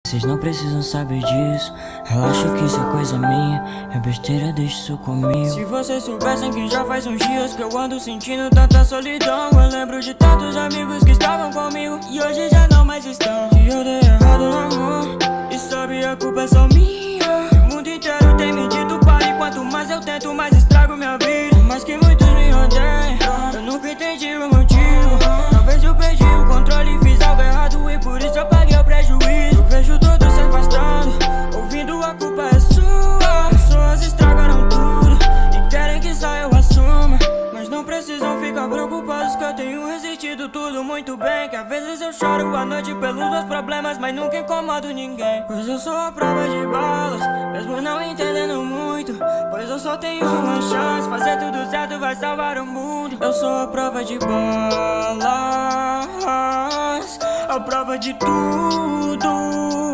Vocês não precisam saber disso. Relaxa que isso é coisa minha. É besteira, deixa isso comigo. Se vocês soubessem que já faz uns dias que eu ando sentindo tanta solidão. Eu lembro de tantos amigos que estavam comigo e hoje já não mais estão. E eu dei errado no amor, e sabe, a culpa é só minha. O mundo inteiro tem me dito pare. Quanto mais eu tento, mais estrago minha vida. Mas que muitos me odeiam, eu nunca entendi o motivo. Talvez eu perdi o controle e fiz algo errado, e por isso eu paguei o prejuízo. Eu vejo todos se afastando, ouvindo a culpa é sua. Pessoas estragaram tudo e querem que só eu assuma. Mas não precisam ficar preocupados que eu tenho resistido tudo muito bem. Que às vezes eu choro à noite pelos meus problemas, mas nunca incomodo ninguém. Pois eu sou a prova de balas, mesmo não entendendo muito. Pois eu só tenho uma chance, fazer tudo certo vai salvar o mundo. Eu sou a prova de balas, a prova de tudo.